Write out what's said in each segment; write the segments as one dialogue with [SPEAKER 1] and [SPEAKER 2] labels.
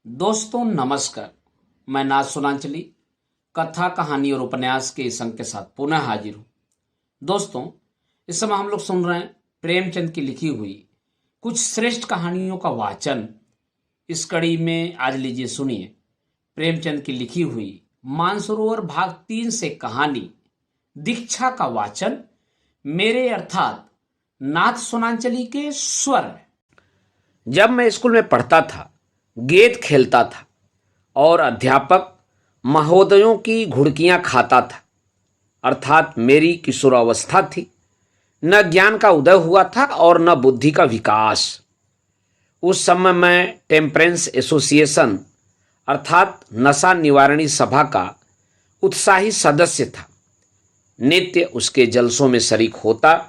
[SPEAKER 1] दोस्तों नमस्कार। मैं नाथ सोनांचली कथा कहानी और उपन्यास के इस अंक के साथ पुनः हाजिर हूँ। दोस्तों, इस समय हम लोग सुन रहे हैं प्रेमचंद की लिखी हुई कुछ श्रेष्ठ कहानियों का वाचन। इस कड़ी में आज लीजिए सुनिए प्रेमचंद की लिखी हुई मानसरोवर भाग 3 से कहानी दीक्षा का वाचन मेरे अर्थात नाथ सोनांचली के स्वर में।
[SPEAKER 2] जब मैं स्कूल में पढ़ता था, गेंद खेलता था और अध्यापक महोदयों की घुड़कियां खाता था, अर्थात मेरी किशोरावस्था थी। न ज्ञान का उदय हुआ था और न बुद्धि का विकास। उस समय मैं टेम्परेंस एसोसिएशन अर्थात नशा निवारणी सभा का उत्साही सदस्य था। नित्य उसके जलसों में शरीक होता,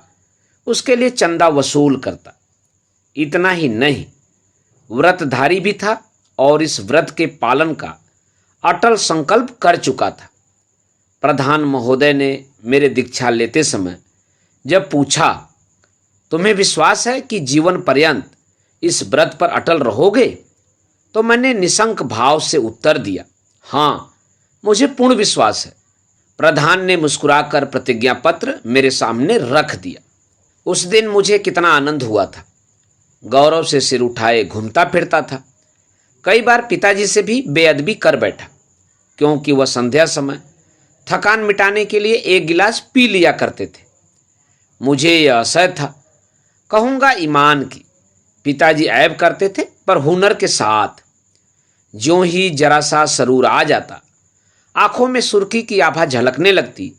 [SPEAKER 2] उसके लिए चंदा वसूल करता। इतना ही नहीं, व्रतधारी भी था और इस व्रत के पालन का अटल संकल्प कर चुका था। प्रधान महोदय ने मेरे दीक्षा लेते समय जब पूछा, तुम्हें विश्वास है कि जीवन पर्यंत इस व्रत पर अटल रहोगे? तो मैंने निशंक भाव से उत्तर दिया, हाँ, मुझे पूर्ण विश्वास है। प्रधान ने मुस्कुराकर प्रतिज्ञा पत्र मेरे सामने रख दिया। उस दिन मुझे कितना आनंद हुआ था। गौरव से सिर उठाए घूमता फिरता था। कई बार पिताजी से भी बेअदबी कर बैठा, क्योंकि वह संध्या समय थकान मिटाने के लिए एक गिलास पी लिया करते थे। मुझे यह असह्य था, कहूँगा ईमान की। पिताजी ऐब करते थे, पर हुनर के साथ। ज्यों ही जरा सा सरूर आ जाता, आंखों में सुर्खी की आभा झलकने लगती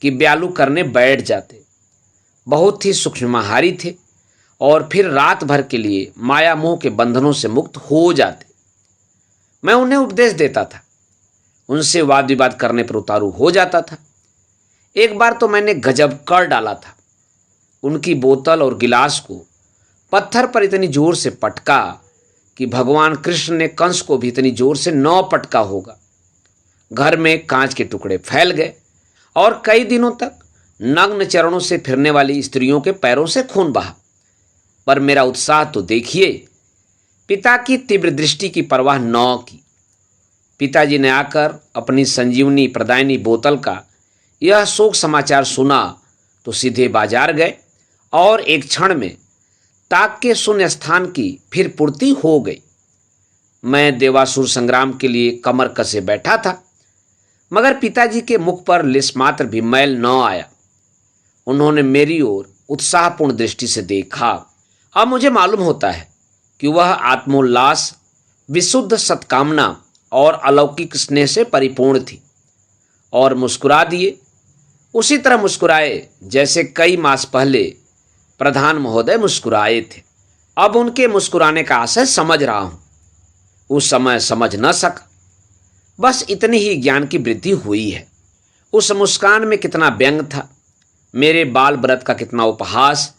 [SPEAKER 2] कि ब्यालू करने बैठ जाते। बहुत ही सूक्ष्माहारी थे और फिर रात भर के लिए माया मोह के बंधनों से मुक्त हो जाते। मैं उन्हें उपदेश देता था, उनसे वाद विवाद करने पर उतारू हो जाता था। एक बार तो मैंने गजब कर डाला था। उनकी बोतल और गिलास को पत्थर पर इतनी जोर से पटका कि भगवान कृष्ण ने कंस को भी इतनी जोर से न पटका होगा। घर में कांच के टुकड़े फैल गए और कई दिनों तक नग्न चरणों से फिरने वाली स्त्रियों के पैरों से खून बहा। पर मेरा उत्साह तो देखिए। पिता की तीव्र दृष्टि की परवाह न की। पिताजी ने आकर अपनी संजीवनी प्रदायनी बोतल का यह शोक समाचार सुना तो सीधे बाजार गए और एक क्षण में ताक के शून्य स्थान की फिर पूर्ति हो गई। मैं देवासुर संग्राम के लिए कमर कसे बैठा था, मगर पिताजी के मुख पर लेशमात्र भी मैल न आया। उन्होंने मेरी ओर उत्साहपूर्ण दृष्टि से देखा। अब मुझे मालूम होता है कि वह आत्मोल्लास, विशुद्ध सत्कामना और अलौकिक स्नेह से परिपूर्ण थी, और मुस्कुरा दिए। उसी तरह मुस्कुराए जैसे कई मास पहले प्रधान महोदय मुस्कुराए थे। अब उनके मुस्कुराने का आशय समझ रहा हूं। उस समय समझ न सका, बस इतनी ही ज्ञान की वृद्धि हुई है। उस मुस्कान में कितना व्यंग था, मेरे बाल व्रत का कितना उपहास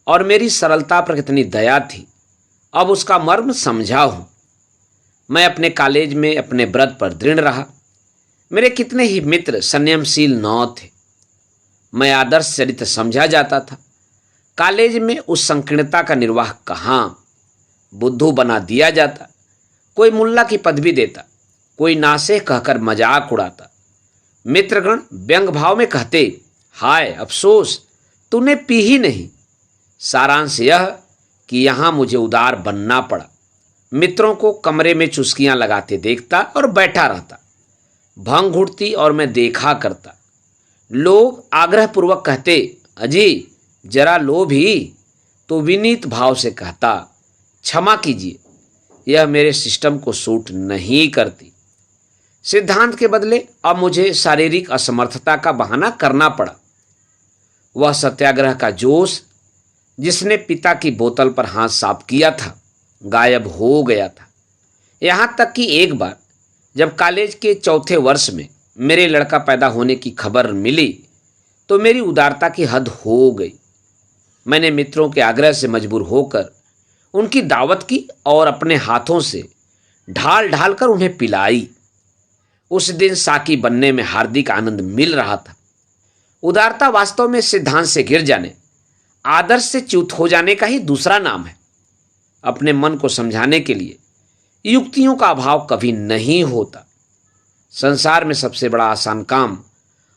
[SPEAKER 2] और मेरी सरलता पर कितनी दया थी, अब उसका मर्म समझा हूं। मैं अपने कॉलेज में अपने व्रत पर दृढ़ रहा। मेरे कितने ही मित्र संयमशील न थे। मैं आदर्श चरित्र समझा जाता था। कॉलेज में उस संकीर्णता का निर्वाह कहाँ। बुद्धू बना दिया जाता, कोई मुल्ला की पदवी देता, कोई नासे कहकर मजाक उड़ाता। मित्रगण व्यंग भाव में कहते, हाय अफसोस, तूने पी ही नहीं। सारांश यह कि यहाँ मुझे उदार बनना पड़ा। मित्रों को कमरे में चुस्कियां लगाते देखता और बैठा रहता। भंग घुटती और मैं देखा करता। लोग आग्रहपूर्वक कहते, अजी जरा लो भी, तो विनीत भाव से कहता, क्षमा कीजिए, यह मेरे सिस्टम को सूट नहीं करती। सिद्धांत के बदले अब मुझे शारीरिक असमर्थता का बहाना करना पड़ा। वह सत्याग्रह का जोश जिसने पिता की बोतल पर हाथ साफ किया था, गायब हो गया था। यहाँ तक कि एक बार जब कॉलेज के चौथे वर्ष में मेरे लड़का पैदा होने की खबर मिली तो मेरी उदारता की हद हो गई। मैंने मित्रों के आग्रह से मजबूर होकर उनकी दावत की और अपने हाथों से ढाल ढाल कर उन्हें पिलाई। उस दिन साकी बनने में हार्दिक आनंद मिल रहा था। उदारता वास्तव में सिद्धांत से गिर जाने, आदर्श से च्युत हो जाने का ही दूसरा नाम है। अपने मन को समझाने के लिए युक्तियों का अभाव कभी नहीं होता। संसार में सबसे बड़ा आसान काम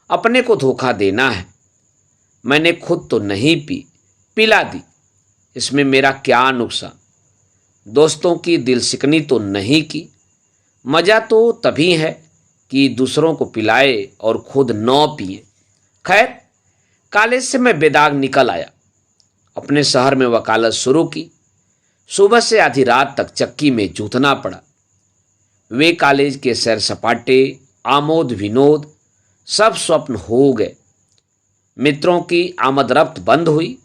[SPEAKER 2] अपने को धोखा देना है। मैंने खुद तो नहीं पी, पिला दी, इसमें मेरा क्या नुकसान। दोस्तों की दिल सिकनी तो नहीं की। मज़ा तो तभी है कि दूसरों को पिलाए और खुद न पिए। खैर, कॉलेज से मैं बेदाग निकल आया। अपने शहर में वकालत शुरू की। सुबह से आधी रात तक चक्की में जूतना पड़ा। वे कॉलेज के सैर सपाटे, आमोद विनोद सब स्वप्न हो गए। मित्रों की आमद रफ्त बंद हुई।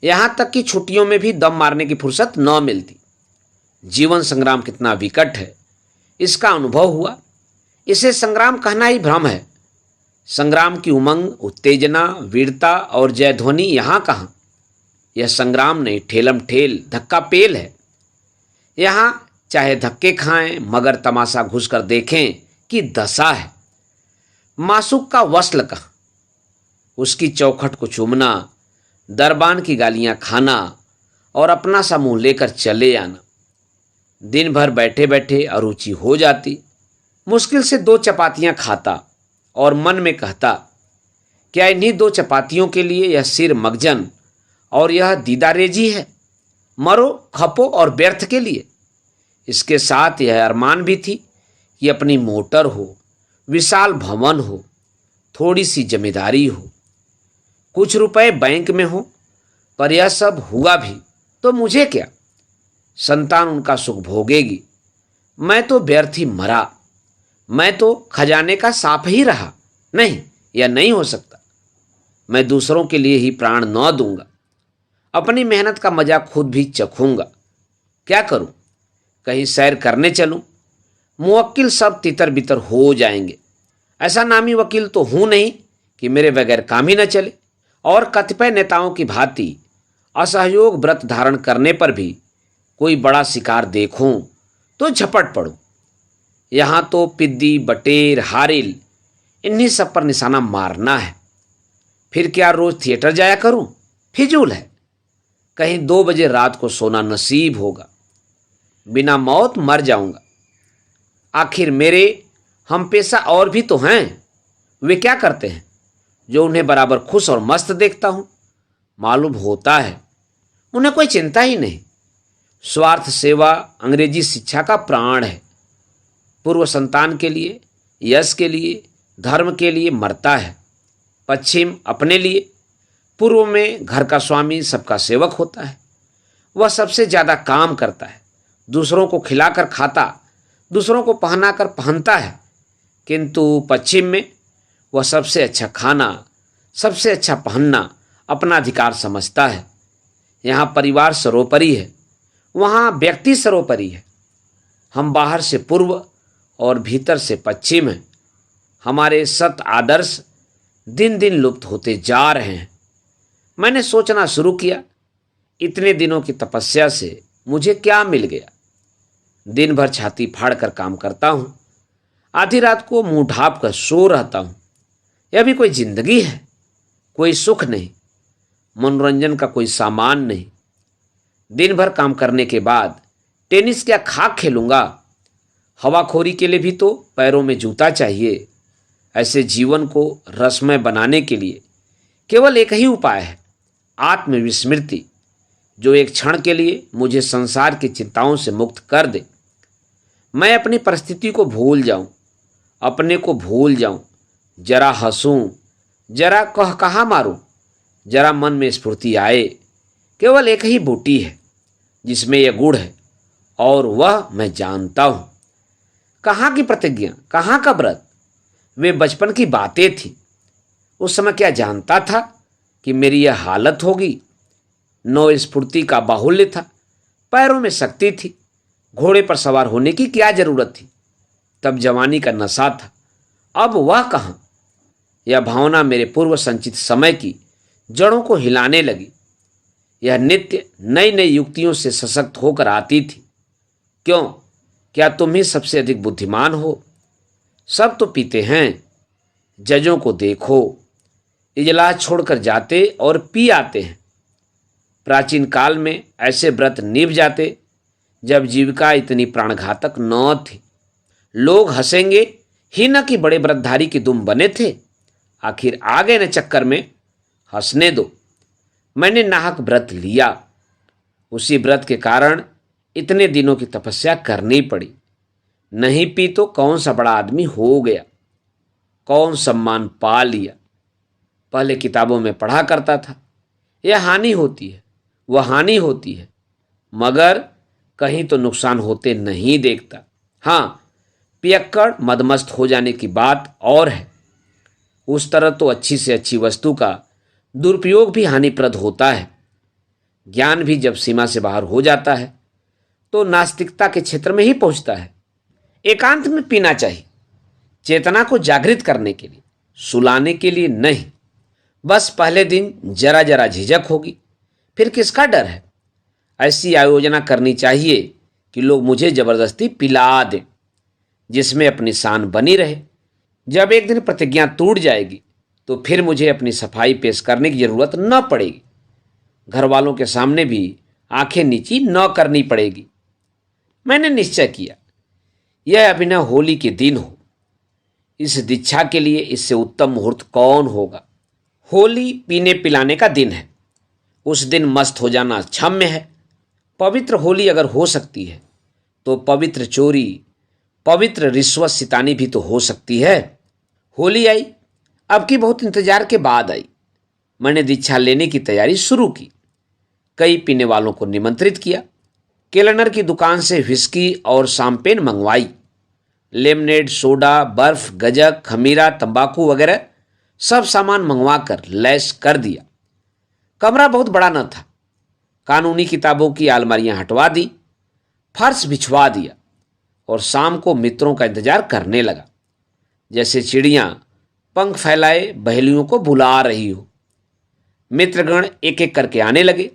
[SPEAKER 2] यहाँ तक कि छुट्टियों में भी दम मारने की फुर्सत न मिलती। जीवन संग्राम कितना विकट है, इसका अनुभव हुआ। इसे संग्राम कहना ही भ्रम है। संग्राम की उमंग, उत्तेजना, वीरता और जयध्वनि यहाँ कहाँ। यह संग्राम नहीं, ठेलम ठेल, धक्का पेल है। यहाँ चाहे धक्के खाएं मगर तमाशा घुसकर देखें कि दशा है। मासूक का वस्ल कहाँ, उसकी चौखट को चूमना, दरबान की गालियां खाना और अपना सा मुंह लेकर चले आना। दिन भर बैठे बैठे अरुचि हो जाती। मुश्किल से 2 चपातियां खाता और मन में कहता, क्या इन्हीं 2 चपातियों के लिए यह सिर मगजन और यह दीदारेजी है। मरो, खपो और व्यर्थ के लिए। इसके साथ यह अरमान भी थी कि अपनी मोटर हो, विशाल भवन हो, थोड़ी सी जमींदारी हो, कुछ रुपए बैंक में हो। पर यह सब हुआ भी तो मुझे क्या, संतान उनका सुख भोगेगी। मैं तो व्यर्थ ही मरा। मैं तो खजाने का सांप ही रहा। नहीं, यह नहीं हो सकता। मैं दूसरों के लिए ही प्राण न दूंगा। अपनी मेहनत का मजा खुद भी चखूंगा। क्या करूं, कहीं सैर करने चलूं। मुवक्किल सब तितर बितर हो जाएंगे। ऐसा नामी वकील तो हूं नहीं कि मेरे बगैर काम ही न चले। और कतिपय नेताओं की भांति असहयोग व्रत धारण करने पर भी कोई बड़ा शिकार देखूं तो झपट पड़ूं। यहाँ तो पिद्दी, बटेर, हारिल, इन्हीं सब पर निशाना मारना है। फिर क्या रोज थिएटर जाया करूं? फिजूल है। कहीं 2 बजे रात को सोना नसीब होगा। बिना मौत मर जाऊंगा। आखिर मेरे हम पेशा और भी तो हैं। वे क्या करते हैं जो उन्हें बराबर खुश और मस्त देखता हूं? मालूम होता है उन्हें कोई चिंता ही नहीं। स्वार्थ सेवा अंग्रेजी शिक्षा का प्राण है। पूर्व संतान के लिए, यश के लिए, धर्म के लिए मरता है। पश्चिम अपने लिए। पूर्व में घर का स्वामी सबका सेवक होता है। वह सबसे ज़्यादा काम करता है। दूसरों को खिलाकर खाता, दूसरों को पहनाकर पहनता है। किंतु पश्चिम में वह सबसे अच्छा खाना, सबसे अच्छा पहनना अपना अधिकार समझता है। यहाँ परिवार सर्वोपरि है, वहाँ व्यक्ति सर्वोपरि है। हम बाहर से पूर्व और भीतर से पश्चिम हैं। हमारे सत आदर्श दिन दिन लुप्त होते जा रहे हैं। मैंने सोचना शुरू किया, इतने दिनों की तपस्या से मुझे क्या मिल गया। दिन भर छाती फाड़ कर काम करता हूँ, आधी रात को मुंह ढाँप कर सो रहता हूँ। यह भी कोई जिंदगी है? कोई सुख नहीं, मनोरंजन का कोई सामान नहीं। दिन भर काम करने के बाद टेनिस क्या खाक खेलूंगा? हवाखोरी के लिए भी तो पैरों में जूता चाहिए। ऐसे जीवन को रसमय बनाने के लिए केवल एक ही उपाय है, आत्मविस्मृति, जो एक क्षण के लिए मुझे संसार की चिंताओं से मुक्त कर दे। मैं अपनी परिस्थिति को भूल जाऊं, अपने को भूल जाऊं, जरा हंसूं, जरा कहा मारूं, जरा मन में स्फूर्ति आए। केवल एक ही बूटी है जिसमें यह गुण है और वह मैं जानता हूं। कहाँ की प्रतिज्ञा, कहाँ का व्रत? वे बचपन की बातें थी। उस समय क्या जानता था कि मेरी यह हालत होगी। नौ स्फूर्ति का बाहुल्य था, पैरों में शक्ति थी, घोड़े पर सवार होने की क्या जरूरत थी। तब जवानी का नशा था, अब वह कहाँ। यह भावना मेरे पूर्व संचित समय की जड़ों को हिलाने लगी। यह नित्य नई नई युक्तियों से सशक्त होकर आती थी। क्यों, क्या तुम ही सबसे अधिक बुद्धिमान हो? सब तो पीते हैं। जजों को देखो, इजलास छोड़कर जाते और पी आते हैं। प्राचीन काल में ऐसे व्रत निभ जाते जब जीविका इतनी प्राणघातक न थी। लोग हंसेंगे ही न कि बड़े व्रतधारी के दुम बने थे। आखिर आ गए न चक्कर में, हंसने दो। मैंने नाहक व्रत लिया। उसी व्रत के कारण इतने दिनों की तपस्या करनी पड़ी। नहीं पी तो कौन सा बड़ा आदमी हो गया, कौन सम्मान पा लिया। पहले किताबों में पढ़ा करता था, यह हानि होती है, वह हानि होती है, मगर कहीं तो नुकसान होते नहीं देखता। हाँ, पियक्कड़ मदमस्त हो जाने की बात और है। उस तरह तो अच्छी से अच्छी वस्तु का दुरुपयोग भी हानिप्रद होता है। ज्ञान भी जब सीमा से बाहर हो जाता है तो नास्तिकता के क्षेत्र में ही पहुंचता है। एकांत में पीना चाहिए, चेतना को जागृत करने के लिए, सुलाने के लिए नहीं। बस पहले दिन जरा जरा झिझक होगी, फिर किसका डर है। ऐसी आयोजना करनी चाहिए कि लोग मुझे जबरदस्ती पिला दें, जिसमें अपनी शान बनी रहे। जब एक दिन प्रतिज्ञा टूट जाएगी तो फिर मुझे अपनी सफाई पेश करने की जरूरत न पड़ेगी। घर वालों के सामने भी आंखें नीची न करनी पड़ेगी। मैंने निश्चय किया, यह अभिनय होली के दिन हो। इस दीक्षा के लिए इससे उत्तम मुहूर्त कौन होगा। होली पीने पिलाने का दिन है। उस दिन मस्त हो जाना क्षम्य है। पवित्र होली अगर हो सकती है तो पवित्र चोरी, पवित्र रिश्वत सितानी भी तो हो सकती है। होली आई, अब की बहुत इंतजार के बाद आई। मैंने दीक्षा लेने की तैयारी शुरू की। कई पीने वालों को निमंत्रित किया। केलनर की दुकान से व्हिस्की और शैंपेन मंगवाई। लेमनेड, सोडा, बर्फ, गजक, खमीरा, तंबाकू वगैरह सब सामान मंगवाकर लैस कर दिया। कमरा बहुत बड़ा न था। कानूनी किताबों की अलमारियां हटवा दी, फर्श बिछवा दिया और शाम को मित्रों का इंतजार करने लगा। जैसे चिड़ियां पंख फैलाए बहेलियों को बुला रही हो। मित्रगण एक एक करके आने लगे।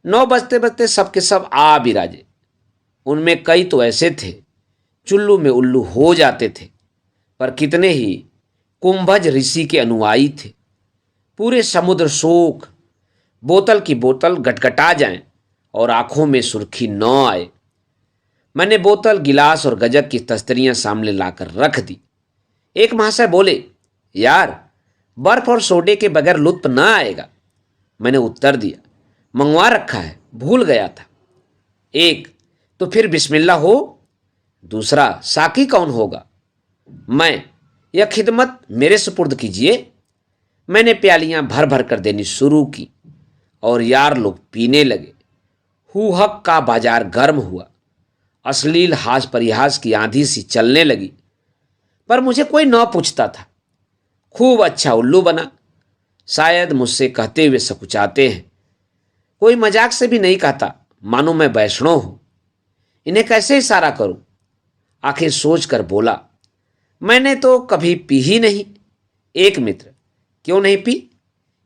[SPEAKER 2] 9 बजते बजते सबके सब आ बिराजे। उनमें कई तो ऐसे थे चुल्लू में उल्लू हो जाते थे, पर कितने ही कुंभज ऋषि के अनुयायी थे। पूरे समुद्र शोक, बोतल की बोतल गटगटा जाएं और आंखों में सुर्खी न आए। मैंने बोतल, गिलास और गजक की तस्तरियां सामने लाकर रख दी। एक महाशय बोले, यार बर्फ और सोडे के बगैर लुत्फ न आएगा। मैंने उत्तर दिया, मंगवा रखा है, भूल गया था। एक, तो फिर बिस्मिल्लाह हो। दूसरा, साकी कौन होगा? मैं, यह खिदमत मेरे सुपुर्द कीजिए। मैंने प्यालियां भर भर कर देनी शुरू की और यार लोग पीने लगे। हूहक का बाजार गर्म हुआ। अश्लील हास परिहास की आंधी सी चलने लगी, पर मुझे कोई न पूछता था। खूब अच्छा उल्लू बना। शायद मुझसे कहते हुए सकुचाते हैं। कोई मजाक से भी नहीं कहता, मानो मैं वैष्णव हूं। इन्हें कैसे इशारा करूं? आखिर सोच कर बोला, मैंने तो कभी पी ही नहीं। एक मित्र, क्यों नहीं पी?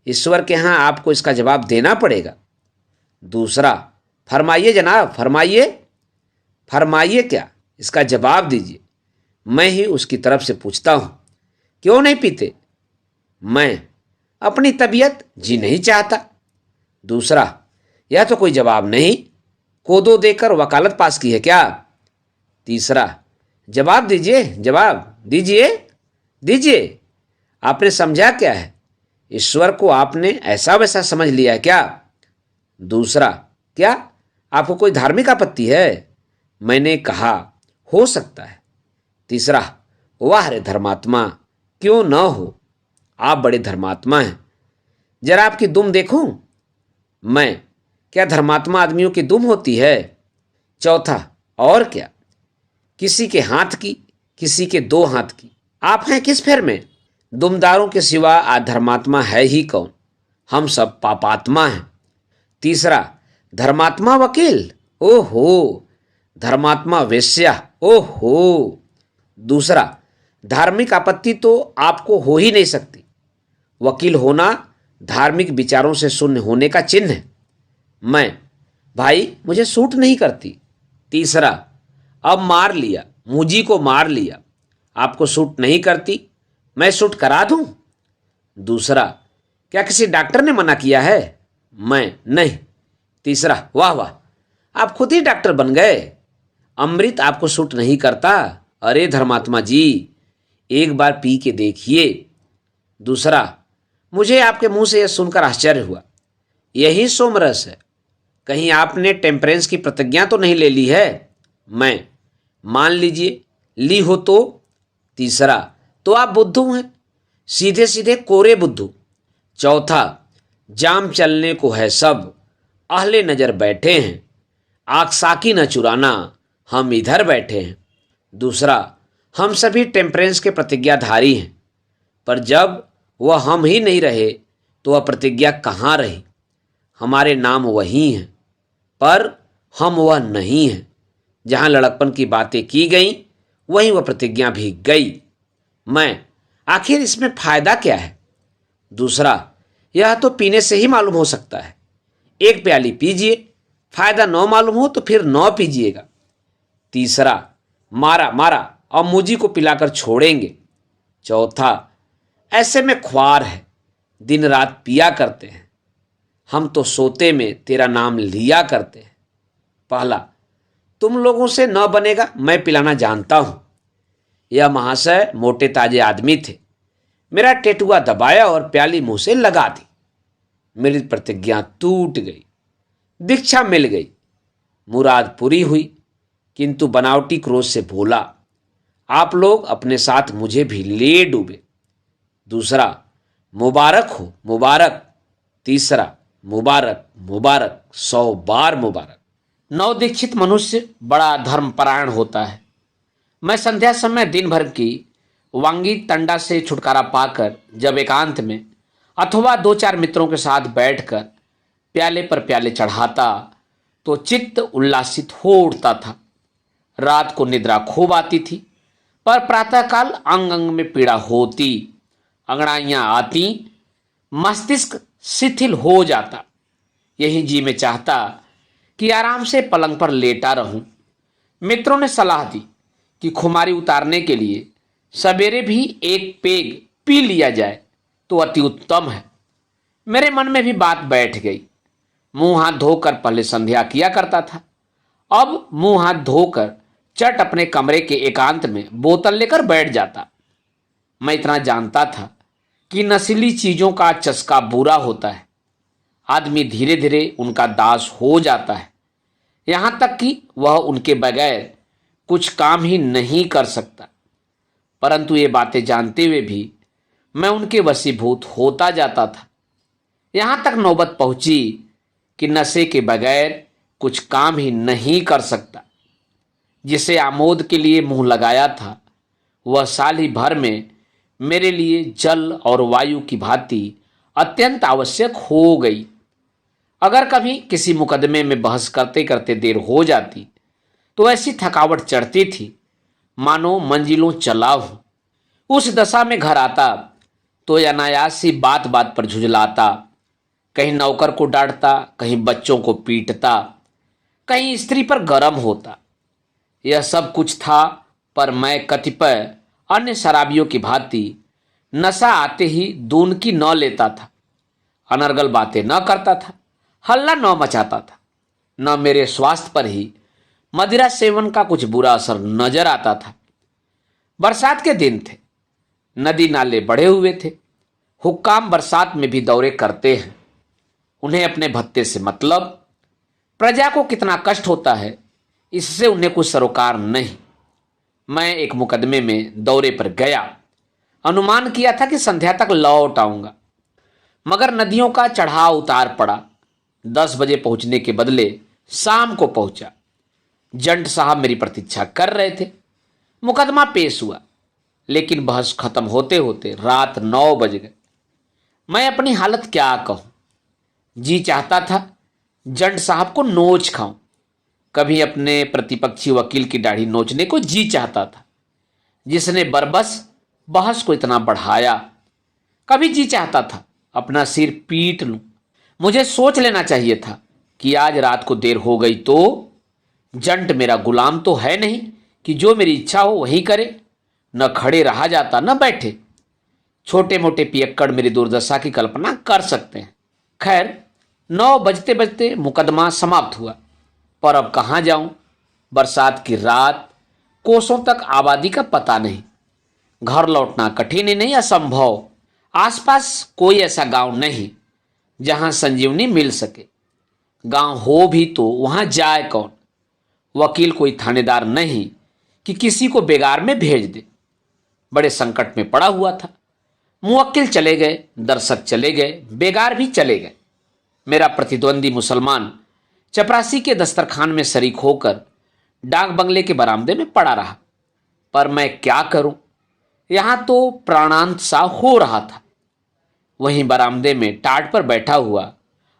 [SPEAKER 2] ईश्वर के यहां आपको इसका जवाब देना पड़ेगा। दूसरा, फरमाइए जनाब, फरमाइए। फरमाइए क्या, इसका जवाब दीजिए। मैं ही उसकी तरफ से पूछता हूं, क्यों नहीं पीते? मैं, अपनी तबीयत जी नहीं चाहता। दूसरा, यह तो कोई जवाब नहीं, कोदो देकर वकालत पास की है क्या? तीसरा, जवाब दीजिए, जवाब दीजिए, दीजिए। आपने समझा क्या है? ईश्वर को आपने ऐसा वैसा समझ लिया है क्या? दूसरा, क्या आपको कोई धार्मिक आपत्ति है? मैंने कहा, हो सकता है। तीसरा, वाह रे धर्मात्मा, क्यों न हो, आप बड़े धर्मात्मा हैं। जरा आपकी दुम देखूं? मैं, क्या धर्मात्मा आदमियों की दुम होती है? चौथा, और क्या, किसी के हाथ की, किसी के 2 हाथ की। आप हैं किस फेर में? दुमदारों के सिवा धर्मात्मा है ही कौन? हम सब पापात्मा हैं। तीसरा, धर्मात्मा वकील, ओहो। धर्मात्मा वेश्या, ओहो। दूसरा, धार्मिक आपत्ति तो आपको हो ही नहीं सकती। वकील होना धार्मिक विचारों से शून्य होने का चिन्ह है। मैं, भाई मुझे सूट नहीं करती। तीसरा, अब मार लिया, मुझी को मार लिया। आपको सूट नहीं करती, मैं सूट करा दूं? दूसरा, क्या किसी डॉक्टर ने मना किया है? मैं, नहीं। तीसरा, वाह वाह, आप खुद ही डॉक्टर बन गए। अमृत आपको सूट नहीं करता। अरे धर्मात्मा जी, एक बार पी के देखिए। दूसरा, मुझे आपके मुंह से यह सुनकर आश्चर्य हुआ। यही सोमरस है। कहीं आपने टेम्परेंस की प्रतिज्ञा तो नहीं ले ली है? मैं, मान लीजिए ली हो तो। तीसरा, तो आप बुद्धू हैं, सीधे सीधे कोरे बुद्धू। चौथा, जाम चलने को है सब, आहले नजर बैठे हैं, आकसाकी न चुराना, हम इधर बैठे हैं। दूसरा, हम सभी टेम्परेंस के प्रतिज्ञाधारी हैं, पर जब वह हम ही नहीं रहे तो वह प्रतिज्ञा कहाँ रही? हमारे नाम वही हैं, पर हम वह नहीं हैं। जहाँ लड़कपन की बातें की गई वहीं वह प्रतिज्ञा भी गई। मैं, आखिर इसमें फायदा क्या है? दूसरा, यह तो पीने से ही मालूम हो सकता है। एक प्याली पीजिए, फायदा 9 मालूम हो तो फिर 9 पीजिएगा। तीसरा, मारा मारा और मुझी को पिलाकर छोड़ेंगे। चौथा, ऐसे में ख्वार है, दिन रात पिया करते हैं। हम तो सोते में तेरा नाम लिया करते हैं। पहला, तुम लोगों से न बनेगा, मैं पिलाना जानता हूं। यह महाशय मोटे ताजे आदमी थे। मेरा टेटुआ दबाया और प्याली मुंह से लगा दी। मेरी प्रतिज्ञा टूट गई, दीक्षा मिल गई, मुराद पूरी हुई। किंतु बनावटी क्रोध से बोला, आप लोग अपने साथ मुझे भी ले डूबे। दूसरा, मुबारक हो मुबारक। तीसरा, मुबारक मुबारक, 100 बार मुबारक।
[SPEAKER 1] नवदीक्षित मनुष्य बड़ा धर्मपरायण होता है। मैं संध्या समय दिन भर की वांगी तंडा से छुटकारा पाकर जब एकांत में अथवा 2-4 मित्रों के साथ बैठकर प्याले पर प्याले चढ़ाता तो चित्त उल्लासित हो उठता था। रात को निद्रा खूब आती थी, पर प्रातःकाल अंग अंग में पीड़ा होती, अंगड़ाइयां आती, मस्तिष्क शिथिल हो जाता। यही जी में चाहता कि आराम से पलंग पर लेटा रहूं। मित्रों ने सलाह दी कि खुमारी उतारने के लिए सवेरे भी एक पेग पी लिया जाए तो अति उत्तम है। मेरे मन में भी बात बैठ गई। मुंह हाथ धोकर पहले संध्या किया करता था, अब मुंह हाथ धोकर चट अपने कमरे के एकांत में बोतल लेकर बैठ जाता। मैं इतना जानता था कि नशीली चीजों का चस्का बुरा होता है। आदमी धीरे धीरे उनका दास हो जाता है, यहां तक कि वह उनके बगैर कुछ काम ही नहीं कर सकता। परंतु ये बातें जानते हुए भी मैं उनके वशीभूत होता जाता था। यहां तक नौबत पहुंची कि नशे के बगैर कुछ काम ही नहीं कर सकता। जिसे आमोद के लिए मुंह लगाया था वह साल ही भर में मेरे लिए जल और वायु की भांति अत्यंत आवश्यक हो गई। अगर कभी किसी मुकदमे में बहस करते करते देर हो जाती तो ऐसी थकावट चढ़ती थी मानो मंजिलों चला हूं। उस दशा में घर आता तो अनायास सी बात बात पर झुंझलाता, कहीं नौकर को डांटता, कहीं बच्चों को पीटता, कहीं स्त्री पर गरम होता। यह सब कुछ था, पर मैं कतिपय अन्य शराबियों की भांति नशा आते ही दून की न लेता था, अनर्गल बातें न करता था, हल्ला न मचाता था। न मेरे स्वास्थ्य पर ही मदिरा सेवन का कुछ बुरा असर नजर आता था। बरसात के दिन थे, नदी नाले बढ़े हुए थे। हुक्काम बरसात में भी दौरे करते हैं, उन्हें अपने भत्ते से मतलब, प्रजा को कितना कष्ट होता है इससे उन्हें कुछ सरोकार नहीं। मैं एक मुकदमे में दौरे पर गया, अनुमान किया था कि संध्या तक लौट आऊंगा, मगर नदियों का चढ़ाव उतार पड़ा। 10 बजे पहुंचने के बदले शाम को पहुंचा। जंट साहब मेरी प्रतीक्षा कर रहे थे। मुकदमा पेश हुआ, लेकिन बहस खत्म होते होते रात 9 बज गए। मैं अपनी हालत क्या कहूं। जी चाहता था जंट साहब को नोच खाऊं। कभी अपने प्रतिपक्षी वकील की दाढ़ी नोचने को जी चाहता था, जिसने बरबस बहस को इतना बढ़ाया। कभी जी चाहता था अपना सिर पीट लूं। मुझे सोच लेना चाहिए था कि आज रात को देर हो गई तो जंट मेरा गुलाम तो है नहीं कि जो मेरी इच्छा हो वही करे। न खड़े रहा जाता न बैठे। छोटे मोटे पियक्कड़ मेरी दुर्दशा की कल्पना कर सकते हैं। खैर 9 बजते बजते मुकदमा समाप्त हुआ।
[SPEAKER 2] पर अब कहाँ जाऊं? बरसात की रात, कोसों तक आबादी का पता नहीं। घर लौटना कठिन ही नहीं, असंभव। आसपास कोई ऐसा गांव नहीं जहां संजीवनी मिल सके। गांव हो भी तो वहां जाए कौन? वकील कोई थानेदार नहीं कि किसी को बेगार में भेज दे। बड़े संकट में पड़ा हुआ था। मुवक्किल चले गए, दर्शक चले गए, बेगार भी चले गए। मेरा प्रतिद्वंदी मुसलमान चपरासी के दस्तरखान में शरीक होकर डाक बंगले के बरामदे में पड़ा रहा। पर मैं क्या करूं? यहां तो प्राणांत सा हो रहा था। वहीं बरामदे में टाट पर बैठा हुआ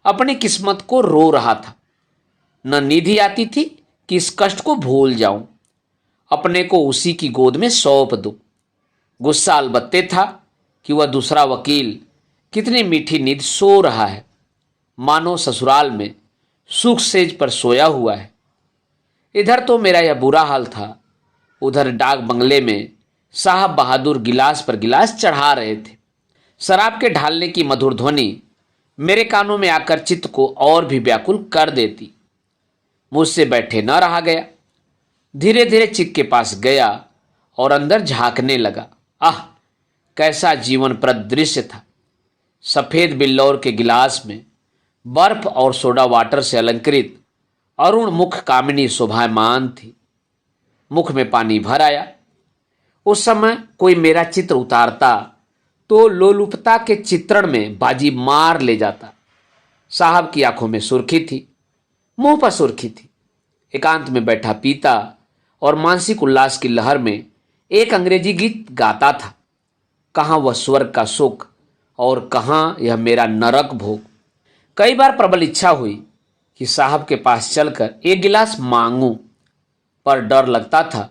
[SPEAKER 2] अपनी किस्मत को रो रहा था। न निधि आती थी कि इस कष्ट को भूल जाऊं, अपने को उसी की गोद में सौंप दूं। गुस्सा अलबत्ते था कि वह दूसरा वकील कितनी मीठी नींद सो रहा है, मानो ससुराल में सुख सेज पर सोया हुआ है। इधर तो मेरा यह बुरा हाल था, उधर डाक बंगले में साहब बहादुर गिलास पर गिलास चढ़ा रहे थे। शराब के ढालने की मधुर ध्वनि मेरे कानों में आकर चित्त को और भी व्याकुल कर देती। मुझसे बैठे न रहा गया। धीरे धीरे चिक के पास गया और अंदर झांकने लगा। आह, कैसा जीवनप्रद दृश्य था! सफेद बिल्लौर के गिलास में बर्फ और सोडा वाटर से अलंकृत अरुण मुख कामिनी शोभायमान थी। मुख में पानी भर आया। उस समय कोई मेरा चित्र उतारता तो लोलुपता के चित्रण में बाजी मार ले जाता। साहब की आंखों में सुर्खी थी, मुंह पर सुर्खी थी। एकांत में बैठा पीता और मानसिक उल्लास की लहर में एक अंग्रेजी गीत गाता था। कहाँ वह स्वर्ग का सुख और कहाँ यह मेरा नरक भोग। कई बार प्रबल इच्छा हुई कि साहब के पास चलकर एक गिलास मांगूं, पर डर लगता था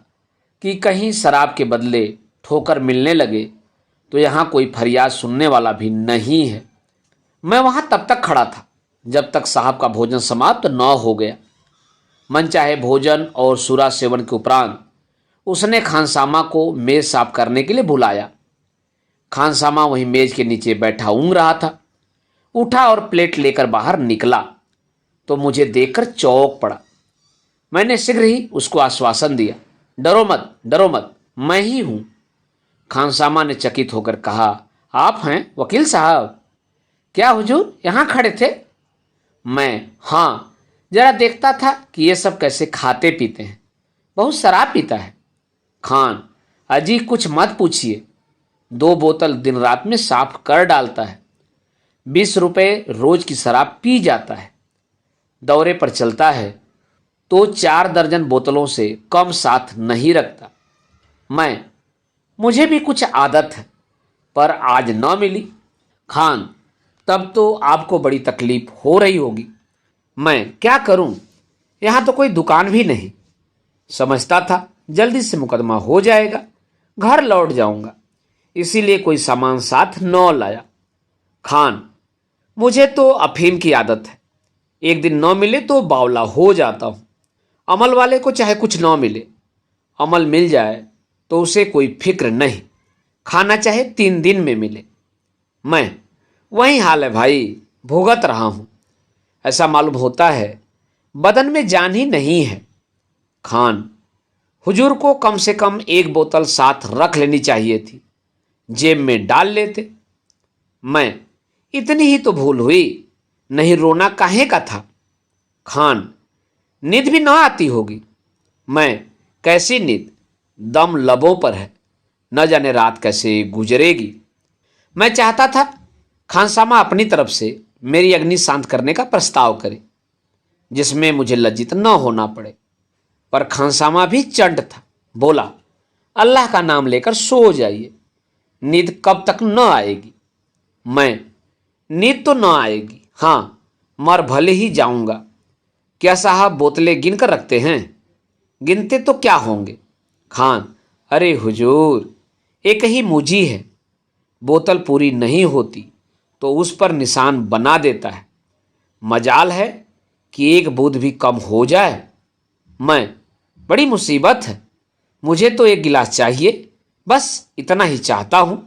[SPEAKER 2] कि कहीं शराब के बदले ठोकर मिलने लगे तो यहाँ कोई फरियाद सुनने वाला भी नहीं है। मैं वहां तब तक खड़ा था जब तक साहब का भोजन समाप्त न हो गया। मनचाहे भोजन और सुरा सेवन के उपरांत उसने खानसामा को मेज साफ करने के लिए बुलाया। खानसामा वहीं मेज के नीचे बैठा ऊँघ रहा था। उठा और प्लेट लेकर बाहर निकला तो मुझे देखकर चौंक पड़ा। मैंने शीघ्र ही उसको आश्वासन दिया, डरो मत, मैं ही हूं। खानसामा ने चकित होकर कहा, आप हैं वकील साहब? क्या हुजूर यहाँ खड़े थे? मैं, हाँ, जरा देखता था कि ये सब कैसे खाते पीते हैं। बहुत शराब पीता है। खान, अजी कुछ मत पूछिए, 2 बोतल दिन रात में साफ कर डालता है। 20 रुपए रोज की शराब पी जाता है। दौरे पर चलता है तो 4 दर्जन बोतलों से कम साथ नहीं रखता। मुझे भी कुछ आदत है, पर आज न मिली। खान, तब तो आपको बड़ी तकलीफ हो रही होगी। मैं क्या करूं, यहां तो कोई दुकान भी नहीं। समझता था जल्दी से मुकदमा हो जाएगा, घर लौट जाऊंगा, इसीलिए कोई सामान साथ न लाया। खान, मुझे तो अफीम की आदत है, एक दिन न मिले तो बावला हो जाता हूं। अमल वाले को चाहे कुछ न मिले, अमल मिल जाए तो उसे कोई फिक्र नहीं, खाना चाहे 3 दिन में मिले। मैं, वही हाल है भाई, भुगत रहा हूं। ऐसा मालूम होता है बदन में जान ही नहीं है। खान, हुजूर को कम से कम 1 बोतल साथ रख लेनी चाहिए थी, जेब में डाल लेते। मैं, इतनी ही तो भूल हुई, नहीं रोना काहे का था। खान, नींद भी ना आती होगी। मैं, कैसी नींद, दम लबों पर है, न जाने रात कैसे गुजरेगी। मैं चाहता था खानसामा अपनी तरफ से मेरी अग्नि शांत करने का प्रस्ताव करे, जिसमें मुझे लज्जित न होना पड़े, पर खानसामा भी चंट था। बोला, अल्लाह का नाम लेकर सो जाइए, नींद कब तक न आएगी। मैं, नींद तो न आएगी, हाँ, मर भले ही जाऊंगा। क्या साहब बोतलें गिन कर रखते हैं? गिनते तो क्या होंगे। खान, अरे हुजूर, एक ही मुजी है, बोतल पूरी नहीं होती तो उस पर निशान बना देता है। मजाल है कि 1 बूंद भी कम हो जाए। मैं, बड़ी मुसीबत है, मुझे तो 1 गिलास चाहिए, बस इतना ही चाहता हूं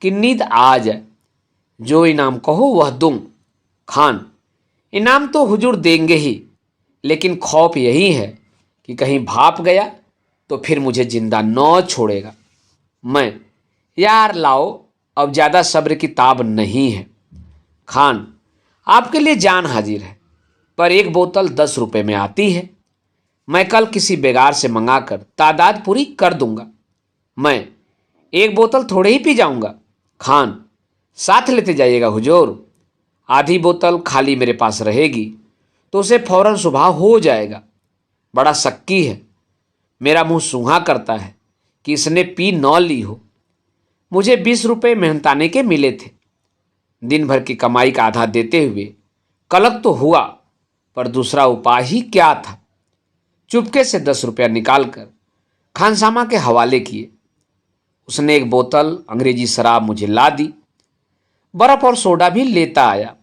[SPEAKER 2] कि नींद आ जाए। जो इनाम कहो वह दूं। खान, इनाम तो हुजूर देंगे ही, लेकिन खौफ यही है कि कहीं भाप गया तो फिर मुझे जिंदा न छोड़ेगा। मैं, यार लाओ, अब ज़्यादा सब्र की ताब नहीं है। खान, आपके लिए जान हाजिर है, पर एक बोतल 10 रुपए में आती है। मैं कल किसी बेगार से मंगाकर तादाद पूरी कर दूंगा। मैं, एक बोतल थोड़े ही पी जाऊंगा। खान, साथ लेते जाइएगा हुजूर। आधी बोतल खाली मेरे पास रहेगी तो उसे फौरन सुबह हो जाएगा। बड़ा शक्की है, मेरा मुंह सूंघा करता है कि इसने पी न ली हो। मुझे 20 रुपए मेहनताने के मिले थे। दिन भर की कमाई का आधा देते हुए कलक तो हुआ, पर दूसरा उपाय ही क्या था। चुपके से 10 रुपया निकालकर खानसामा के हवाले किए। उसने एक बोतल अंग्रेजी शराब मुझे ला दी। बर्फ और सोडा भी लेता आया।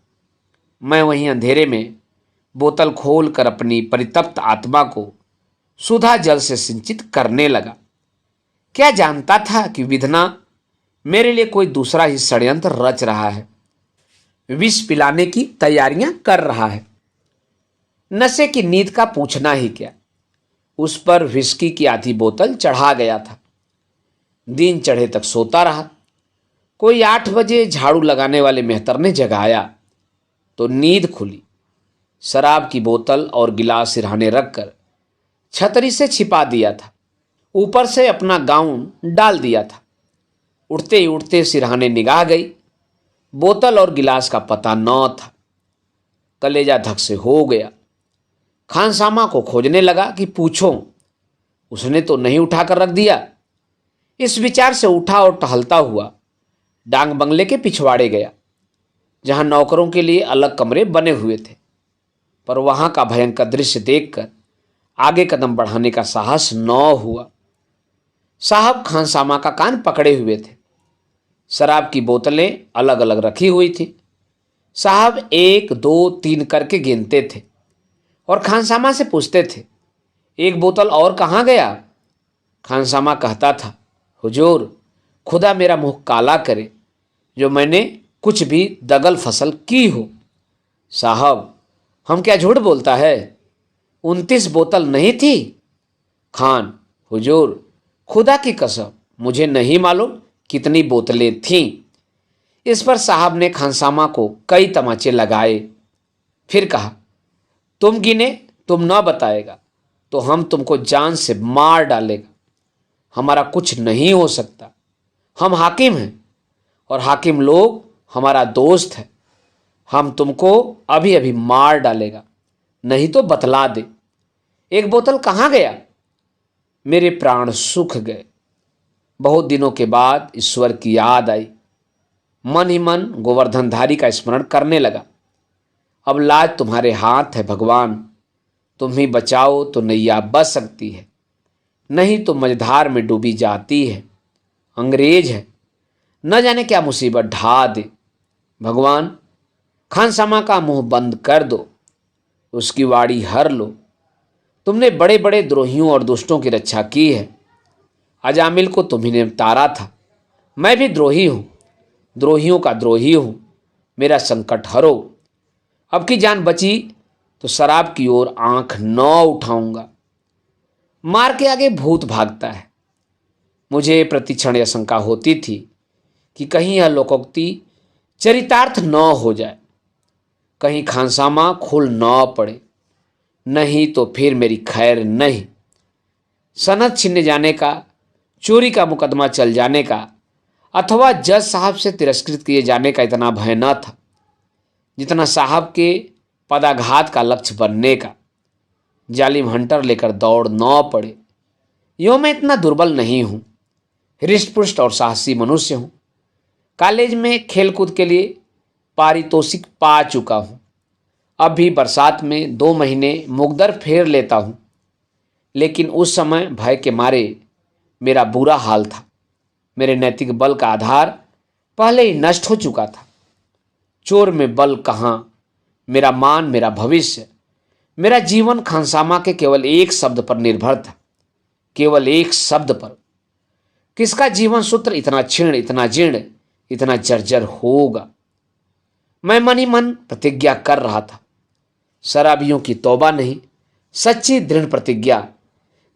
[SPEAKER 2] मैं वहीं अंधेरे में बोतल खोलकर अपनी परितप्त आत्मा को सुधा जल से सिंचित करने लगा। क्या जानता था कि विधना मेरे लिए कोई दूसरा ही षड्यंत्र रच रहा है, विष पिलाने की तैयारियां कर रहा है। नशे की नींद का पूछना ही क्या, उस पर विस्की की आधी बोतल चढ़ा गया था। दिन चढ़े तक सोता रहा। कोई 8 बजे झाड़ू लगाने वाले मेहतर ने जगाया तो नींद खुली। शराब की बोतल और गिलास सिरहाने रखकर छतरी से छिपा दिया था। ऊपर से अपना गाउन डाल दिया था। उठते ही उठते सिरहाने निगाह गई। बोतल और गिलास का पता न था। कलेजा धक से हो गया। खानसामा को खोजने लगा कि पूछो, उसने तो नहीं उठाकर रख दिया। इस विचार से उठा और टहलता हुआ डांग बंगले के पिछवाड़े गया, जहां नौकरों के लिए अलग कमरे बने हुए थे। पर वहां का भयंकर दृश्य देखकर आगे कदम बढ़ाने का साहस न हुआ। साहब खानसामा का कान पकड़े हुए थे। शराब की बोतलें अलग अलग रखी हुई थी। साहब 1, 2, 3 करके गिनते थे और खानसामा से पूछते थे, एक बोतल और कहाँ गया? खानसामा कहता था, हुजूर, खुदा मेरा मुंह काला करे जो मैंने कुछ भी दगल फसल की हो। साहब, हम क्या झूठ बोलता है? 29 बोतल नहीं थी? खान, हुजूर, खुदा की कसम मुझे नहीं मालूम कितनी बोतलें थीं। इस पर साहब ने खानसामा को कई तमाचे लगाए। फिर कहा, तुम गिने, तुम न बताएगा तो हम तुमको जान से मार डालेगा। हमारा कुछ नहीं हो सकता। हम हाकिम हैं और हाकिम लोग हमारा दोस्त है। हम तुमको अभी अभी मार डालेगा, नहीं तो बतला दे। एक बोतल कहाँ गया? मेरे प्राण सूख गए। बहुत दिनों के बाद ईश्वर की याद आई। मन ही मन गोवर्धनधारी का स्मरण करने लगा। अब लाज तुम्हारे हाथ है भगवान। तुम ही बचाओ तो नैया बच सकती है, नहीं तो मझधार में डूबी जाती है। अंग्रेज है, न जाने क्या मुसीबत ढा दे। भगवान, खानसामा का मुंह बंद कर दो, उसकी वाड़ी हर लो। तुमने बड़े बड़े द्रोहियों और दुष्टों की रक्षा की है। अजामिल को तुम्ही ने तारा था। मैं भी द्रोही हूं, द्रोहियों का द्रोही हूं। मेरा संकट हरो। अब की जान बची तो शराब की ओर आंख न उठाऊंगा। मार के आगे भूत भागता है। मुझे प्रतिक्षण यह शंका होती थी कि कहीं यह लोकोक्ति चरितार्थ न हो जाए, कहीं खानसामा खुल न पड़े, नहीं तो फिर मेरी खैर नहीं। सनद छिनने जाने का, चोरी का मुकदमा चल जाने का अथवा जज साहब से तिरस्कृत किए जाने का इतना भय न था जितना साहब के पदाघात का लक्ष्य बनने का। जालिम हंटर लेकर दौड़ न पड़े। यूं मैं इतना दुर्बल नहीं हूं, हृष्टपुष्ट और साहसी मनुष्य हूं। कॉलेज में खेलकूद के लिए पारितोषिक पा चुका हूं। अब भी बरसात में 2 महीने मुकदर फेर लेता हूं। लेकिन उस समय भय के मारे मेरा बुरा हाल था। मेरे नैतिक बल का आधार पहले ही नष्ट हो चुका था। चोर में बल कहाँ? मेरा मान, मेरा भविष्य, मेरा जीवन खानसामा के केवल एक शब्द पर निर्भर था, केवल एक शब्द पर। किसका जीवन सूत्र इतना क्षीण, इतना जीर्ण, इतना जर्जर होगा? मैं मन ही मन प्रतिज्ञा कर रहा था, शराबियों की तौबा नहीं, सच्ची दृढ़ प्रतिज्ञा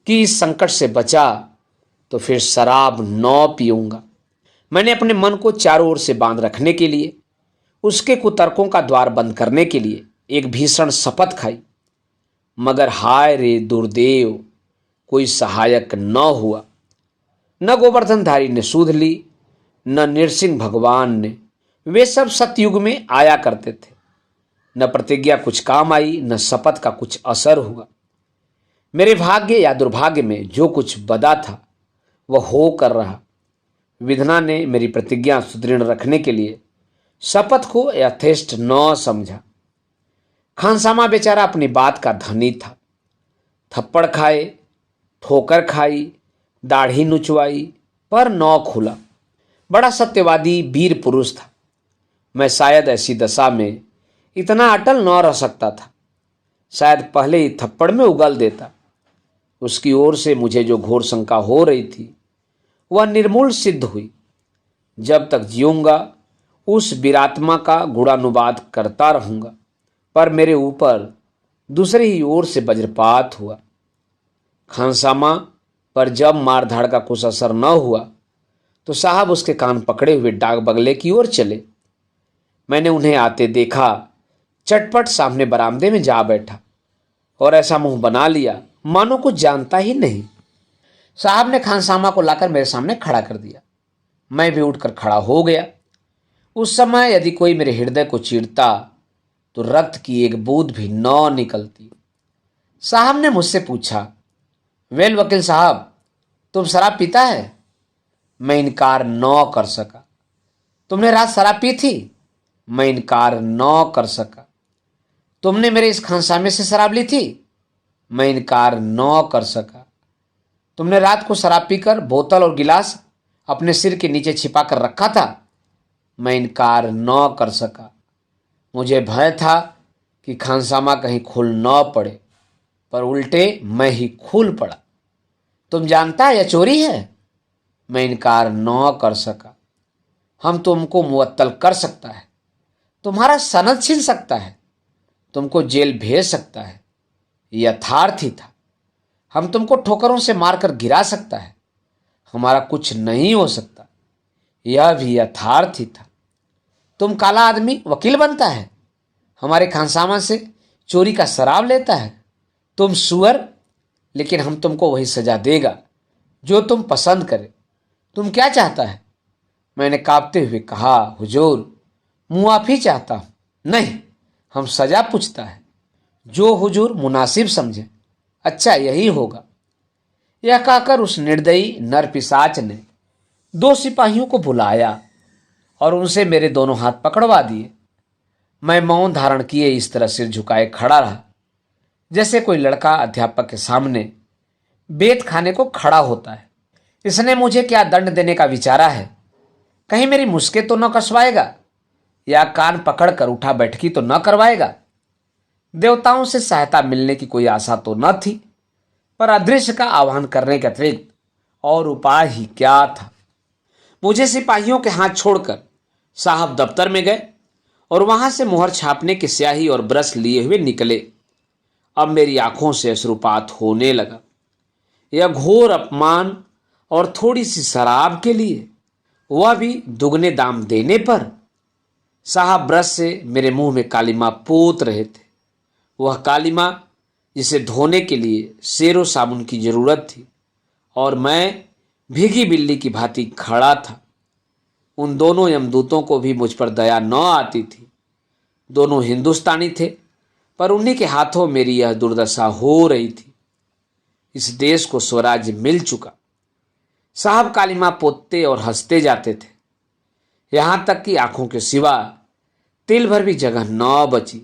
[SPEAKER 2] कि इस संकट से बचा तो फिर शराब न पीऊंगा। मैंने अपने मन को चारों ओर से बांध रखने के लिए, उसके कुतर्कों का द्वार बंद करने के लिए एक भीषण शपथ खाई। मगर हाय रे दुर्देव, कोई सहायक न हुआ। न गोवर्धनधारी ने सूध ली, न नृसिंह भगवान ने। वे सब सतयुग में आया करते थे। न प्रतिज्ञा कुछ काम आई, न शपथ का कुछ असर हुआ। मेरे भाग्य या दुर्भाग्य में जो कुछ बदा था वह हो कर रहा। विधना ने मेरी प्रतिज्ञा सुदृढ़ रखने के लिए शपथ को यथेष्ट न समझा। खानसामा बेचारा अपनी बात का धनी था। थप्पड़ खाए, ठोकर खाई, दाढ़ी नुचवाई, पर न खुला। बड़ा सत्यवादी वीर पुरुष था। मैं शायद ऐसी दशा में इतना अटल न रह सकता था। शायद पहले ही थप्पड़ में उगल देता। उसकी ओर से मुझे जो घोर शंका हो रही थी वह निर्मूल सिद्ध हुई। जब तक जीऊंगा उस वीरात्मा का गुणानुवाद करता रहूंगा। पर मेरे ऊपर दूसरी ही ओर से वज्रपात हुआ। खानसामा पर जब मारधाड़ का कुछ असर न हुआ तो साहब उसके कान पकड़े हुए डाक बंगले की ओर चले। मैंने उन्हें आते देखा। चटपट सामने बरामदे में जा बैठा और ऐसा मुंह बना लिया मानो कुछ जानता ही नहीं। साहब ने खानसामा को लाकर मेरे सामने खड़ा कर दिया। मैं भी उठकर खड़ा हो गया। उस समय यदि कोई मेरे हृदय को चीरता तो रक्त की एक बूंद भी न निकलती। साहब ने मुझसे पूछा, वेल वकील साहब, तुम शराब पीता है? मैं इनकार न कर सका। तुमने रात शराब पी थी? मैं इनकार न कर सका। तुमने मेरे इस खानसामे से शराब ली थी? मैं इनकार न कर सका। तुमने रात को शराब पीकर बोतल और गिलास अपने सिर के नीचे छिपा कर रखा था? मैं इनकार न कर सका। मुझे भय था कि खानसामा कहीं खुल न पड़े, पर उल्टे मैं ही खुल पड़ा। तुम जानता है यह चोरी है? मैं इनकार न कर सका। हम तुमको मुअत्तल कर सकता है, तुम्हारा सनद छीन सकता है, तुमको जेल भेज सकता है। यथार्थ ही था। हम तुमको ठोकरों से मारकर गिरा सकता है, हमारा कुछ नहीं हो सकता। यह भी यथार्थ ही था। तुम काला आदमी वकील बनता है, हमारे खानसामा से चोरी का शराब लेता है। तुम सुअर, लेकिन हम तुमको वही सजा देगा जो तुम पसंद करे। तुम क्या चाहता है? मैंने कांपते हुए कहा, हुजूर, मुआफी चाहता हूं। नहीं, हम सजा पूछता है, जो हुजूर मुनासिब समझे। अच्छा यही होगा। यह कहकर उस निर्दयी नर पिशाच ने 2 सिपाहियों को बुलाया और उनसे मेरे दोनों हाथ पकड़वा दिए। मैं मौन धारण किए इस तरह सिर झुकाए खड़ा रहा जैसे कोई लड़का अध्यापक के सामने बेत खाने को खड़ा होता है। इसने मुझे क्या दंड देने का विचारा है? कहीं मेरी मुश्कें तो न कसवाएगा या कान पकड़कर उठा बैठकी तो न करवाएगा? देवताओं से सहायता मिलने की कोई आशा तो न थी, पर अदृश्य का आह्वान करने के अतिरिक्त और उपाय ही क्या था? मुझे सिपाहियों के हाथ छोड़कर साहब दफ्तर में गए और वहां से मुहर छापने की स्याही और ब्रश लिए हुए निकले। अब मेरी आंखों से अश्रुपात होने लगा। यह घोर अपमान, और थोड़ी सी शराब के लिए, वह भी दुगने दाम देने पर। साहब ब्रश से मेरे मुंह में कालिमा पोत रहे थे। वह कालिमा जिसे धोने के लिए सेरो साबुन की जरूरत थी, और मैं भीगी बिल्ली की भांति खड़ा था। उन दोनों यमदूतों को भी मुझ पर दया न आती थी। दोनों हिंदुस्तानी थे, पर उन्हीं के हाथों मेरी यह दुर्दशा हो रही थी। इस देश को स्वराज्य मिल चुका। साहब कालिमा पोतते और हंसते जाते थे, यहां तक कि आंखों के सिवा तिल भर भी जगह न बची।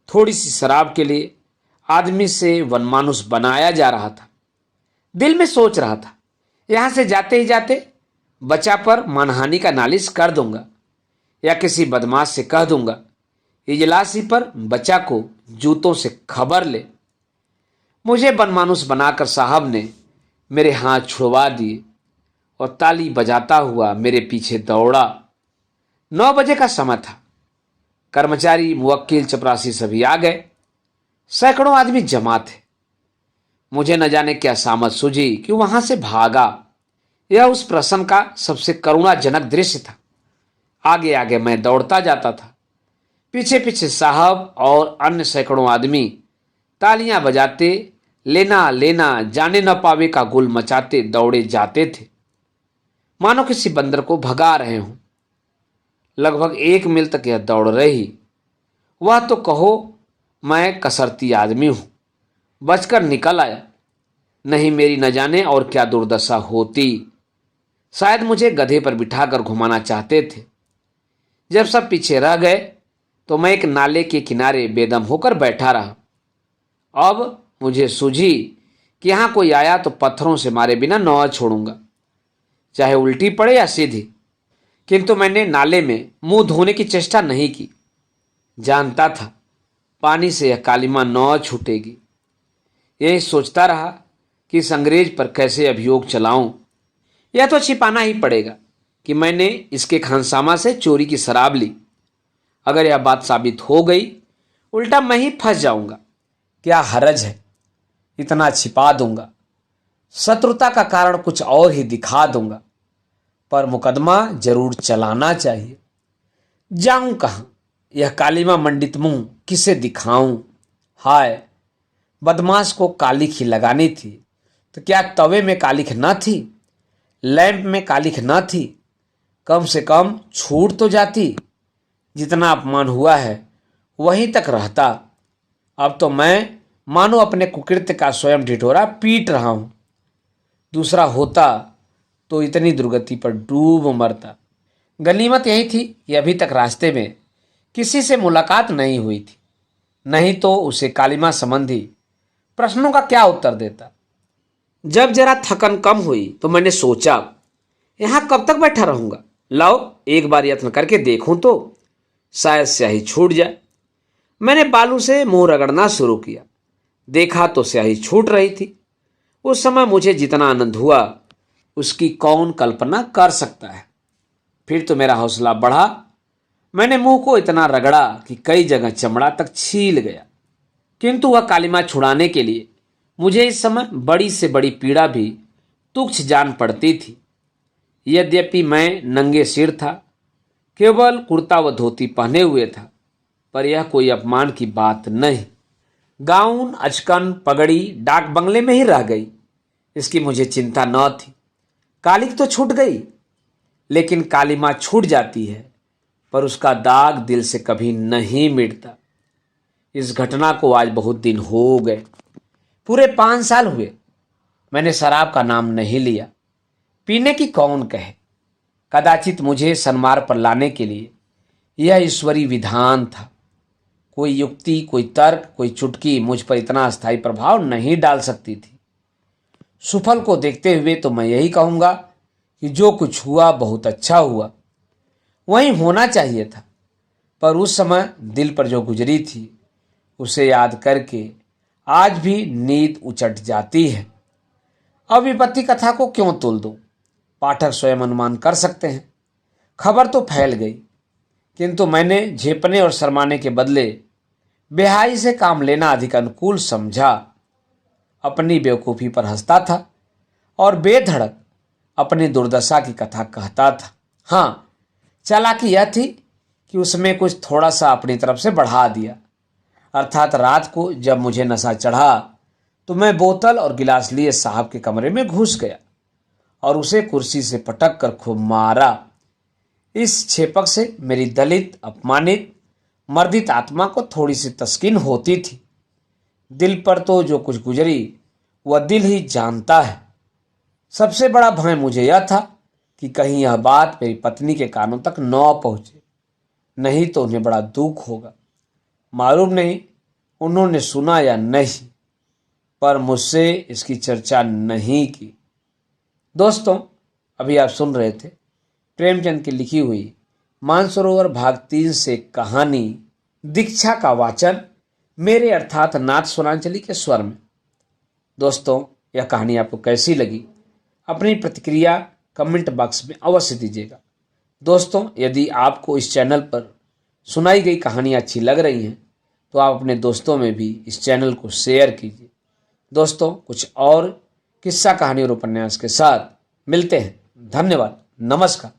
[SPEAKER 2] थोड़ी सी शराब के लिए आदमी से वनमानुष बनाया जा रहा था। दिल में सोच रहा था, यहां से जाते ही जाते बच्चा पर मानहानि का नालिश कर दूंगा, या किसी बदमाश से कह दूंगा इजलासी पर बच्चा को जूतों से खबर ले। मुझे बनमानुस बनाकर साहब ने मेरे हाथ छुड़वा दिए और ताली बजाता हुआ मेरे पीछे दौड़ा। 9 बजे का समय था। कर्मचारी, मुवक्किल, चपरासी सभी आ गए। सैकड़ों आदमी जमा थे। मुझे न जाने क्या सामत सूझी कि वहां से भागा। यह उस प्रसंग का सबसे करुणाजनक दृश्य था। आगे आगे मैं दौड़ता जाता था। पीछे पीछे साहब और अन्य सैकड़ों आदमी तालियां बजाते, लेना लेना जाने न पावे का गुल मचाते दौड़े जाते थे, मानो किसी बंदर को भगा रहे हों। लगभग 1 मील तक यह दौड़ रही। वह तो कहो मैं कसरती आदमी हूं, बचकर निकल आया। नहीं मेरी न जाने और क्या दुर्दशा होती। शायद मुझे गधे पर बिठाकर घुमाना चाहते थे। जब सब पीछे रह गए तो मैं एक नाले के किनारे बेदम होकर बैठा रहा। अब मुझे सूझी कि यहां कोई आया तो पत्थरों से मारे बिना न छोड़ूंगा, चाहे उल्टी पड़े या सीधी। किंतु मैंने नाले में मुंह धोने की चेष्टा नहीं की। जानता था पानी से यह कालिमा न छूटेगी। यही सोचता रहा कि इस अंग्रेज पर कैसे अभियोग चलाऊं। यह तो छिपाना ही पड़ेगा कि मैंने इसके खानसामा से चोरी की शराब ली। अगर यह बात साबित हो गई, उल्टा मैं ही फंस जाऊंगा। क्या हरज है, इतना छिपा दूंगा। शत्रुता का कारण कुछ और ही दिखा दूंगा, पर मुकदमा जरूर चलाना चाहिए। जाऊं कहां, यह कालिमा मंडित मुंह किसे दिखाऊं। हाय, बदमाश को कालिख ही लगानी थी तो क्या तवे में कालिख न थी, लैंप में कालिख न थी। कम से कम छूट तो जाती। जितना अपमान हुआ है वहीं तक रहता। अब तो मैं मानो अपने कुकृत्य का स्वयं ढिढोरा पीट रहा हूं। दूसरा होता तो इतनी दुर्गति पर डूब मरता। गनीमत यही थी कि अभी तक रास्ते में किसी से मुलाकात नहीं हुई थी, नहीं तो उसे कालिमा संबंधी प्रश्नों का क्या उत्तर देता। जब जरा थकन कम हुई तो मैंने सोचा, यहां कब तक बैठा रहूंगा। लाओ एक बार यत्न करके देखूं तो शायद स्याही छूट जाए। मैंने बालू से मुंह रगड़ना शुरू किया। देखा तो स्याही छूट रही थी। उस समय मुझे जितना आनंद हुआ उसकी कौन कल्पना कर सकता है। फिर तो मेरा हौसला बढ़ा। मैंने मुंह को इतना रगड़ा कि कई जगह चमड़ा तक छील गया। किंतु वह कालिमा छुड़ाने के लिए मुझे इस समय बड़ी से बड़ी पीड़ा भी तुच्छ जान पड़ती थी। यद्यपि मैं नंगे सिर था, केवल कुर्ता व धोती पहने हुए था, पर यह कोई अपमान की बात नहीं। गाउन, अचकन, पगड़ी डाक बंगले में ही रह गई, इसकी मुझे चिंता न थी। कालिख तो छूट गई, लेकिन कालिमा छूट जाती है पर उसका दाग दिल से कभी नहीं मिटता। इस घटना को आज बहुत दिन हो गए। पूरे 5 साल हुए मैंने शराब का नाम नहीं लिया। पीने की कौन कहे। कदाचित मुझे सन्मार्ग पर लाने के लिए यह ईश्वरी विधान था। कोई युक्ति, कोई तर्क, कोई चुटकी मुझ पर इतना अस्थायी प्रभाव नहीं डाल सकती थी। सुफल को देखते हुए तो मैं यही कहूंगा कि जो कुछ हुआ बहुत अच्छा हुआ। वही होना चाहिए था, पर उस समय दिल पर जो गुजरी थी उसे याद करके आज भी नींद उचट जाती है। अब विपत्ति कथा को क्यों तुल दूं, पाठक स्वयं अनुमान कर सकते हैं। खबर तो फैल गई, किंतु मैंने झेपने और शर्माने के बदले बेहाई से काम लेना अधिक अनुकूल समझा। अपनी बेवकूफ़ी पर हंसता था और बेधड़क अपनी दुर्दशा की कथा कहता था। हाँ, चालाकी यह थी कि उसमें कुछ थोड़ा सा अपनी तरफ से बढ़ा दिया। अर्थात रात को जब मुझे नशा चढ़ा तो मैं बोतल और गिलास लिए साहब के कमरे में घुस गया और उसे कुर्सी से पटक कर खूब मारा। इस छेपक से मेरी दलित, अपमानित, मर्दित आत्मा को थोड़ी सी तस्कीन होती थी। दिल पर तो जो कुछ गुजरी वह दिल ही जानता है। सबसे बड़ा भय मुझे यह था कि कहीं यह बात मेरी पत्नी के कानों तक न पहुंचे, नहीं तो उन्हें बड़ा दुख होगा। मालूम नहीं उन्होंने सुना या नहीं, पर मुझसे इसकी चर्चा नहीं की। दोस्तों, अभी आप सुन रहे थे प्रेमचंद की लिखी हुई मानसरोवर भाग 3 से कहानी दीक्षा का वाचन मेरे अर्थात नाथ सोनांचली के स्वर में। दोस्तों, यह कहानी आपको कैसी लगी अपनी प्रतिक्रिया कमेंट बॉक्स में अवश्य दीजिएगा। दोस्तों, यदि आपको इस चैनल पर सुनाई गई कहानी अच्छी लग रही हैं
[SPEAKER 1] तो आप अपने दोस्तों में भी इस चैनल को शेयर कीजिए। दोस्तों, कुछ और किस्सा कहानी और उपन्यास के साथ मिलते हैं। धन्यवाद। नमस्कार।